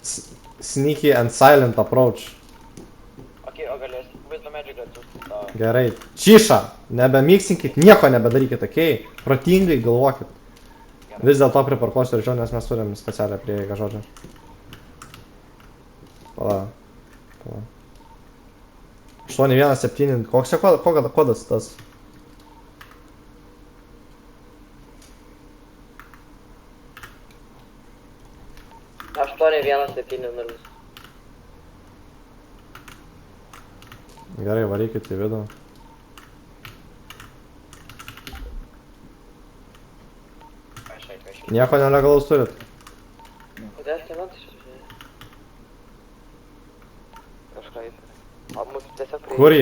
Sneaky and silent approach. Ok, o galės vaizdo medžiagą atsiųsti. Gerai. Čiša, nebemiksinkit, nieko nebedarykit, okei? Protingai galvokit. Vis dėlto priparkuosiu arčiau, nes mes turim specialią prieigą, žodžiu. Pala. 817, koks čia kodas tas? Aš 817 Gerai, varykit į vidų. Nieko nelegalaus turit? Kodėl čia man tai šiandien? Kažką įtarė. O mūsų tiesiog Kur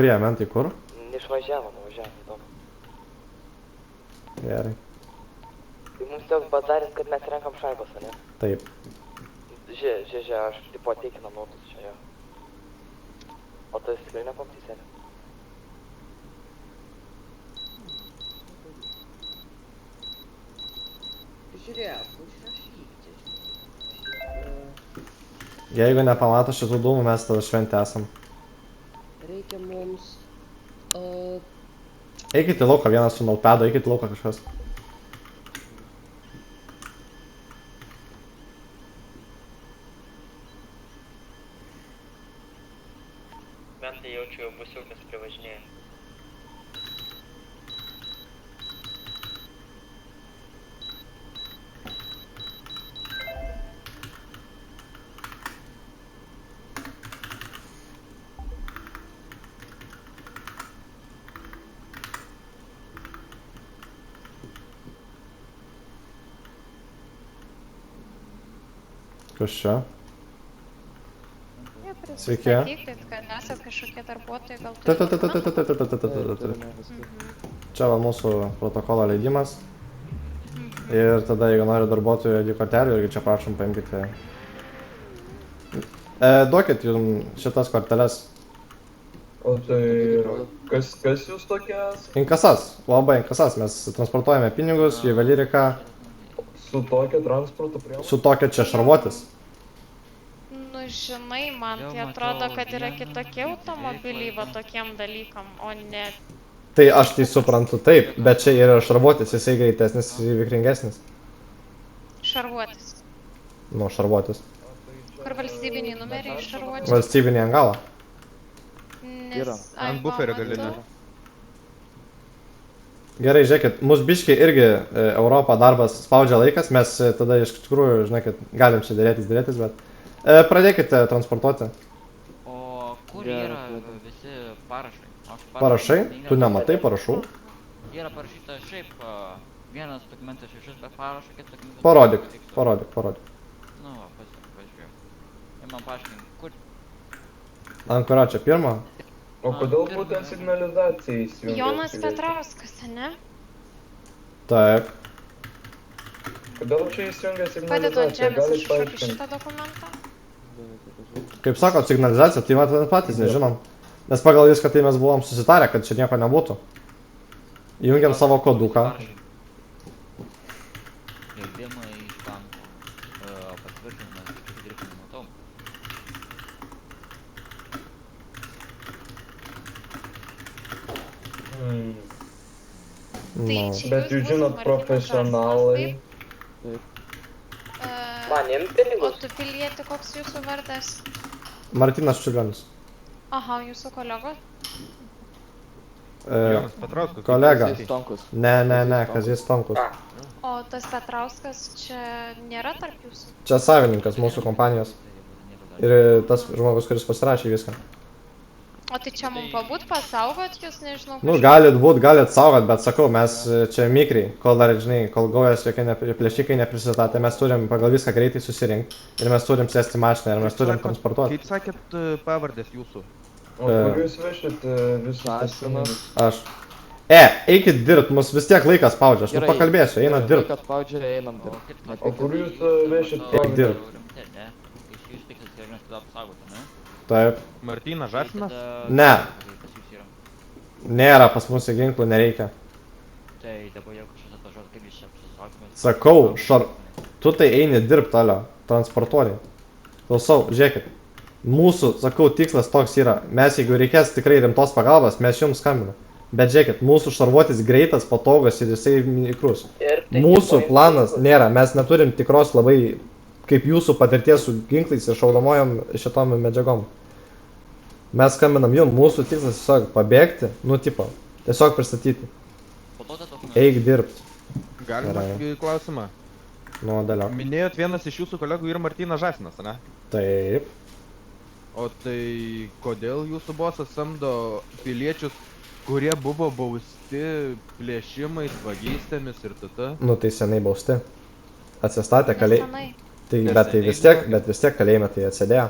jie, mentai, kur? Neišvažiavo, nuvažiavo, įdomu. Gerai. Tai mums toks bazaris, kad mes renkam šaibas, ne? Taip. Žiūrėk, aš tipo teikinam naudos čia jo. O tu esi tikrai nepamtysėlė? Žiūrėk, užrašykite. Jeigu nepamato šitų dūmų, mes tada šventę esam. Reikia mums... Eikit į lauką, vienas su notepadu, eikit į lauką kažkas. Bent tai jaučiu, jau busiukas privažinėja. Kas čia? Sveiki. Pristatykit, kad nesat kažkokie darbuotojai, gal turite. Čia va mūsų protokolo leidimas. Ir tada, jeigu nori darbuotojų ID kortelių, irgi čia prašom paimkite. Duokit jums šitas korteles. O tai kas jūs tokie esate? Inkasas, labai inkasas, mes transportuojame pinigus, juvelyriką. Su tokia transporto priemonė? Su tokia čia šarvuotis. Nu, žinai, man tai atrodo, kad yra kitokie automobiliai va tokiem dalykam, o ne... Tai aš tai suprantu taip, bet čia yra šarvuotis, jisai greitesnis ir vikringesnis. Šarvuotis. Nu, šarvuotis. Kur valstybiniai numeriai šarvuotis? Valstybinį ant galo. Nes... Ant buferio galinio. Gerai, žiūrėkit, mūsų biškiai irgi Europą darbas spaudžia laikas, mes tada iš tikrųjų, žinai, kad galim čia dėrėtis, bet pradėkite transportuoti. O kur yra visi parašai? Parašai? Tu nematai parašų? Yra parašyta šiaip vienas dokumentas šešis be parašo, kitas dokumentas... Parodyk. Nu, pažiūrėjau. Ir man paaiškink, kur... Ant kurio čia pirmą? O kodėl būtent signalizacija įsijungia? Jonas Petrauskas, ne? Taip. Kodėl čia įsijungia Padedu ant signalizacija? žemės, aš Galit iššokiu paaiškinti? šitą dokumentą. Kaip sakot, signalizacija, tai mes patys nežinom. Nes pagal viską tai mes buvom susitarę, kad čia nieko nebūtų. Įjungiam savo koduką. Leidimai iš banko. Patvirtinimas iš kitų dirbtinių matau. Bet jūs žinot profesionalai. Man imti O pinigus? tu pilieti, koks jūsų vardas? Martynas Čiurlionis. Aha, jūsų kolegos? Jonas Petrauskas. Kolega. Ne, Kazys Tonkus. O tas Petrauskas čia nėra tarp jūsų? Čia savininkas mūsų kompanijos. Ir tas žmogus, kuris pasirašė viską. O tai čia mums pabūt pasaugot jūs, nežinau, Nu, galit saugot, bet sakau, mes čia mikriai, kol dar, žinai, kol gaujas jokie plėšikai neprisistatė, mes turim pagal viską greitai susirinkti. Ir mes turim sėsti mašiną, ir mes turim transportuoti. Kaip sakėt pavardės jūsų? O kur jūs vešit visus asmenys? Aš. Eikit dirbt, mus vis tiek laikas spaudžia, aš nu pakalbėsiu, einam dirbt. Laikas spaudžia, einam dirbt. O kur jūs vešit? Eik dirbt. Ne? Iš jūs tikslas yra mes tada apsaugoti, ne? Taip. Martynas Žarsinas? Ne. Pas jūs yra. Nėra, pas mus ginklų nereikia. Tai dabar jau kažkas atvažiuot, kaip jūs čia apsisaugomės. Sakau, tu tai eini dirbt, alio. transportuoliai. Klausau, žiūrėkit. Mūsų, sakau, tikslas toks yra. Mes, jeigu reikės tikrai rimtos pagalbos, mes jums skambinam. Bet žiūrėkit, mūsų šarvuotis greitas, patogas ir jisai mikrus. Ir tai Mūsų planas nėra, mes neturim tikros labai, kaip jūsų patirties su ginklais ir šaudamojom šitom medžiagom. Mes skambinam jum, mūsų tikslas tiesiog pabėgti, nu tipo, tiesiog pristatyti. Po to tą dokumentą. Eik dirbt. Galima Gerai. klausimą. Nu, dėliau. Minėjot, vienas iš jūsų kolegų yra Martynas Žafinas, ne? Taip. O tai kodėl jūsų bosas samdo piliečius, kurie buvo bausti plėšimais, vagystėmis ir tt? Nu, tai senai bausti. Atsistatė kalėjimą. Nesenai. Tai, Nesenai, bet vis tiek kalėjime tai atsėdėjo.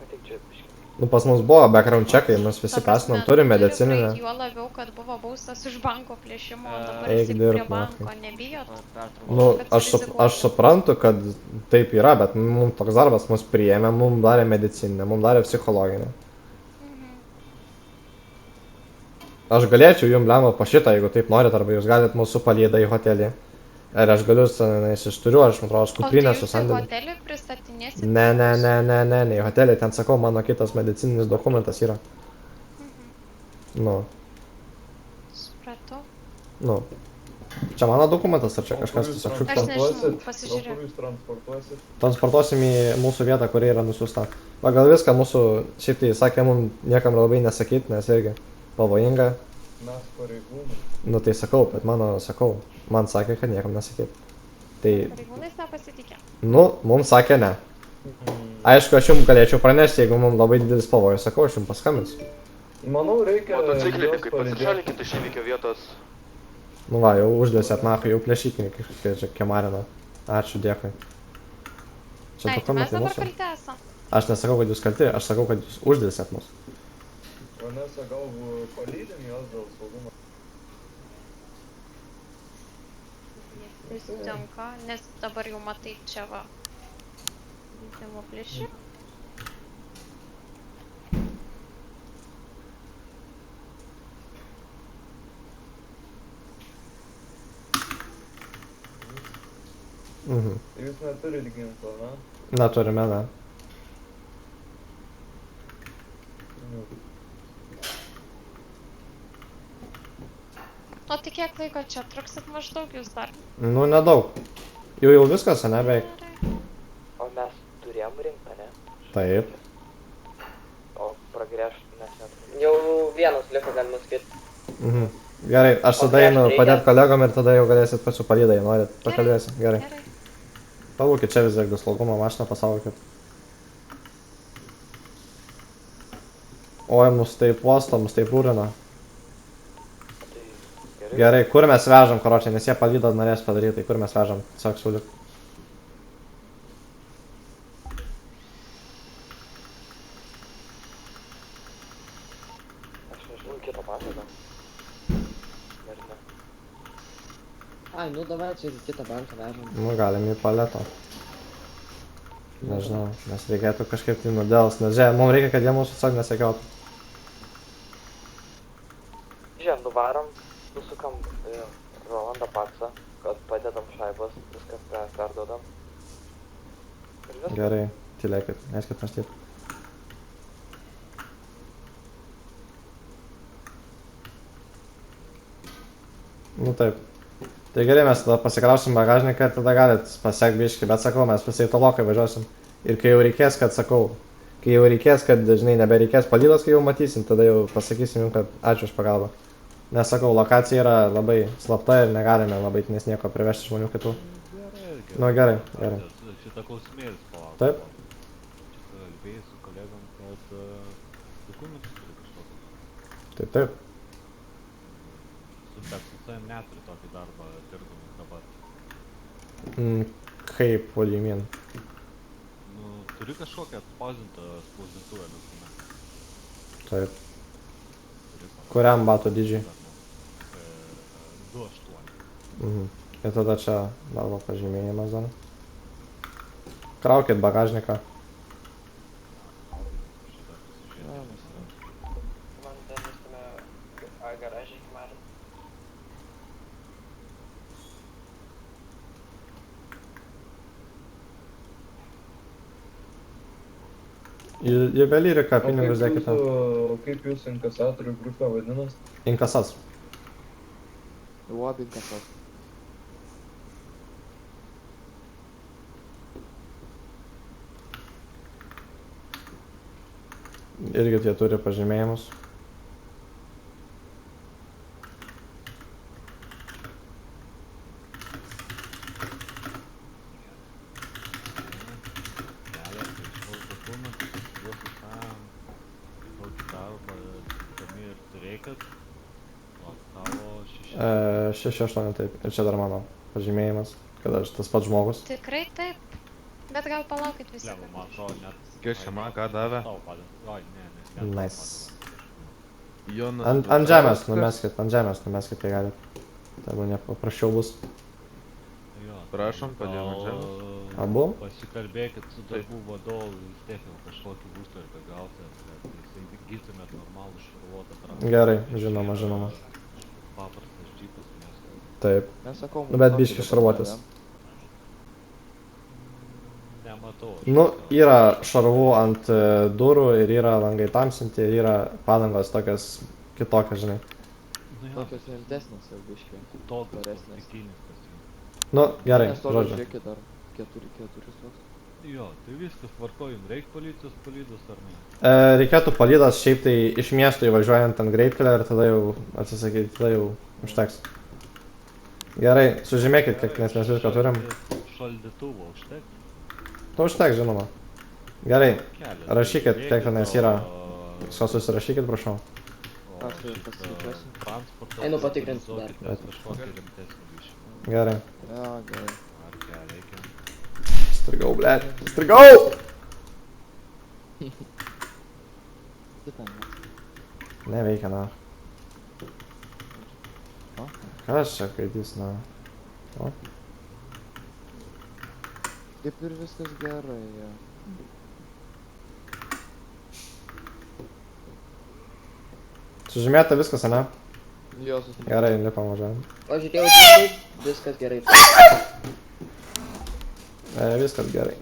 Tik čia, biškį. Nu, pas mus buvo background checkai, mes visi Ta prasme, pasinom, turim turi medicininę. praeit, Juo labiau, kad buvo baustas už banko plėšimo, o dabar Eik jisai dirbt, prie Markai. banko, nebijot? Nu, aš suprantu, kad taip yra, bet mums toks darbas mus priėmė, mums darė medicininę, mums darė psichologinę. Aš galėčiau jums lemą po šitą, jeigu taip norit, arba jūs galit mūsų palydą į hotelį. Ir aš galiu, nes aš turiu, aš man atrodo, kuprinę su O tai jūs į sandėliu. hotelį pristatinėsit? Ne, į hotelį, ten sakau, mano kitas medicininis dokumentas yra. Nu, Supratau. nu. Čia mano dokumentas, ar čia kažkas tiesiog Aš šiukšlina? nežinau, pasižiūrėk. Kur jūs transportuosit? Transportuosim į mūsų vietą, kuri yra nusiųsta. Pagal viską mūsų, šiaip tai sakė, mums niekam labai nesakyt, nes irgi pavojinga. Mes pareigūnai. Nu tai sakau, bet man sakė, kad niekam nesakyt. Tai, Pareigūnais nepasitikė. nu, mums sakė ne. Aišku, aš jums galėčiau pranešti, jeigu mums labai didelis pavojus, sakau, aš jums paskambinsiu. Manau, reikia Motociklininkai, juos palydėti. pasišalinkit iš įvykio vietos. Nu va, jau uždėsėt nahai, jau plėšykininkai kažkokie čia kemarina. Ačiū, dėkui. Čia Ai, tai mes dokumentai dabar mūsų. kalti esam. Aš nesakau, kad jūs kalti, aš sakau, kad jūs uždėsėt mus. Vanesa, gal palydim jos dėl saugumo. Nesutinka, nes dabar jau matai čia va. Vykdymo plėšimą. Mhm. Jūs neturit ginklo, na? Neturime, ne. O tai kiek laiko čia truksit maždaug jūs dar? Nu, nedaug. Jau viskas, ne, beveik. O mes turėjom rinktą, ne? Taip. O pragręžt mes neturėjom. Jau vienas liko, galima sakyti. Mhm. Gerai, aš tada einu padėt kolegom ir tada jau galėsit pačiu palydą, jei norit, pakalbėsim. Gerai. Gerai. Pabūkit čia vis tiek saugumo mašiną pasaukit. Oi, mus taip uosto, mus taip rūrina. Tai gerai. Gerai, kur mes vežam, karočią, nes jie palydą norės padaryti, tai kur mes vežam, tiesiog siūlyk. Aš nežinau, kitą pasaką. Nežinau. Ai, nu davai čia į kitą banką vežam. Nu, galim į paletą. Nežinau, nes reikėtų kažkaip tai nudėls, nes žiūrėk, mums reikia, kad jie mūsų tiesiog nesekiotų. Žiūrėjom, nuvarom, nusukam Rolandą Paksą, kad padedam šaibas, viską perduodam. Ir viskas. Gerai, tylėkit, leiskit mąstyti. Nu taip. Tai gerai, mes tada pasikrausim bagažniką ir tada galit pasiekt biškį, bet sakau, mes visai tolokai važiuosim. Ir kai jau reikės, kad sakau, kai jau reikės, kad dažnai nebereikės palydos, kai jau matysim, tada jau pasakysim jums, kad ačiū už pagalbą. Nes sakau, lokacija yra labai slapta ir negalime labai tenais nieko privežti žmonių kitų. Nu gerai, gerai. Šitą klausimėlis palauk. Taip. Čia kalbėjai su kolegom, kad dokumentus turi kažkokį. Taip, taip. Bet su savim neturi tokį darbą dirbdamas dabar. Kaip, what do you mean? Nu, turi kažkokią atspausdintą spausdintuvę dokumentą. Taip. Turi Kuriam batų dydžiui? 2.8. Mhm. Ir tada čia darbo pažymėjimas dar. Kraukit bagažniką. Šitą pasižiūrėti. Man ten visame garažai iki mažo. Juvelyrika, pinigus dėkite. Kaip jūsų inkasatorių grupė vadinas? Inkasas. Uobinkas. Irgi tie turi pažymėjimus. Kelias aiškaus dokumentus, juos visam tokį darbą, tami ir turėkit, o tavo 6-8 taip. Ir čia dar mano pažymėjimas, kad aš tas pats žmogus. Tikrai taip. Bet gal palaukit visi. Lema, man atrodo, net... Kiršima, ką davė? Tau padės. Oi, ne. Nice. Jonas. Ant žemės numeskit, tai galit. Tegu nepaprasčiau bus. Jo, Prašom, padėjom ant žemės. Abu? Pasikalbėkit su darbų vadovu, vis tiek jau kažkokį užtvarką gauti, kad jisai gytumėt normalų šarvuotą transportą. Gerai, žinoma. Paprastas džipas miesto. Taip. Nesakau. Nu, bet biškį šarvuotis. Nematau. Nu, yra šarvų ant durų ir yra langai tamsinti ir yra padangos tokias kitokias, žinai. Nu jo, Tokios rimtesnės jau biškai. tokios Geresnės. plastikinis pasiimti. Nu, gerai, Nes toliau žodžiu. žiūrėkit dar 4 toks. Jo, tai viskas tvarko, jums reikia policijos palydos ar ne? Reikėtų palydas šiaip tai iš miesto įvažiuojant ant greitkelio ir tada jau atsisakyti, tada jau užteks. Gerai, sužymėkit, kiek nes mes viską turim. Šaldytuvo užteks? To užteks, žinoma. Gerai, Kelias. rašykit, kiek tenais yra. O Ką susirašykit, prašau. Aš jau šitą pasitikėsiu. transportą Einu patikrinsiu dar. organizuokit kažkokį rimtesnį biškį. Gerai. Jo, gerai. Ar ką reikia? Strigau, blėt. Strigau! Kitą. Neveikia, na. O? Kas čia kaitys, na? O? Kaip ir viskas gerai, jo. Sužymėta viskas, ane? Jo, susitikti. Gerai, lipam važiuojam. O žiūrėjau, taip, viskas gerai. Viskas gerai.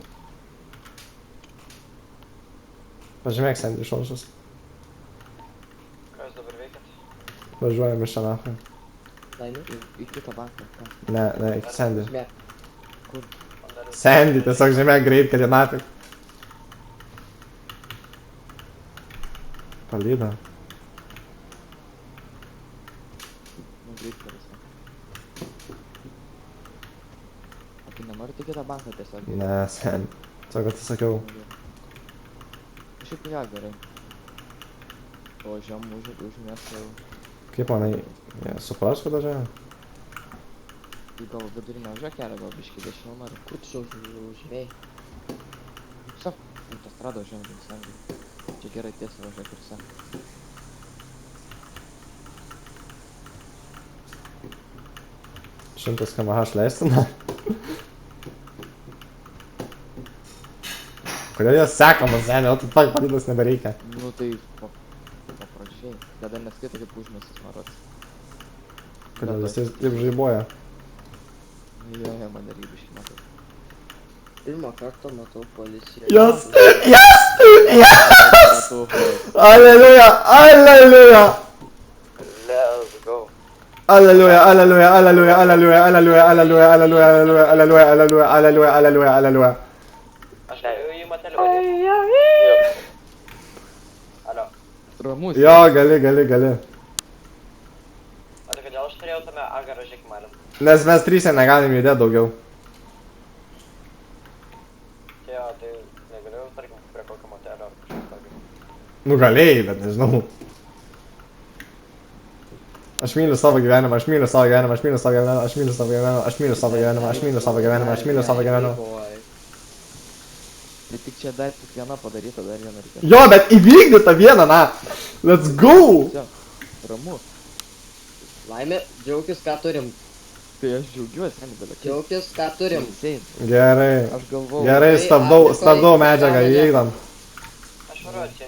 Pažymėk Sandy šalšus. Ką jūs dabar veikiat? Važiuojam iš čia nafai. Laimė, į kitą banką. Ką? Ne, iki Sandy. Žmėk. Sandy, tiesiog žymėk greit, kad į nafai. Palyda. Nu, greit per visą. O tai nenorite į kitą banką tiesiog? Ne, Sandy. Tiesiog atsisakiau. Šiaip jo, gerai. O žem užmės jau. Kaip manai, supras, kad aš žemė? Tai gal vidurinio važiuo kelio, gal biškį dešinau nori. Kur tu užmėjai? Tiesiog, autostrado žemė, Sandy. Čia gerai tiesiai važiuok ir sa. 100 km/h leistina. Kodėl jos sekamas, Sandy, o tu tak palydos nebereikia. Nu tai paprašiai. Kada neskaita kaip užmėsis marots. Kodėl jis taip žaibuoja? Jo, man irgi biškį matau. Pirmą kartą matau policiją. Yes! Aleliuja! Let's go. Aleliuja! Aš jį mateliu. Alio. Ramus. Jo, gali. O tai kodėl aš turėjau tame A garaže kimalint? Nes mes trysia negalim judėti daugiau. Jo, tai negaliu, tarkim, prie kokio motelio ar kažkas tokio. Nu galėjai, bet nežinau. Aš myliu savo gyvenimą. Tai tik čia dar tik viena padaryta, dar viena reikia. Jo, bet įvykdyta viena, na. Let's go! Ramu. Laimė, džiaukis, ką turim. Tai aš džiaugiuosi, ne, bet Džiaukis, ką turim. Gerai. Aš galvojau. Gerai, stabdau medžiagą, įeidam. Aš varuoju, čia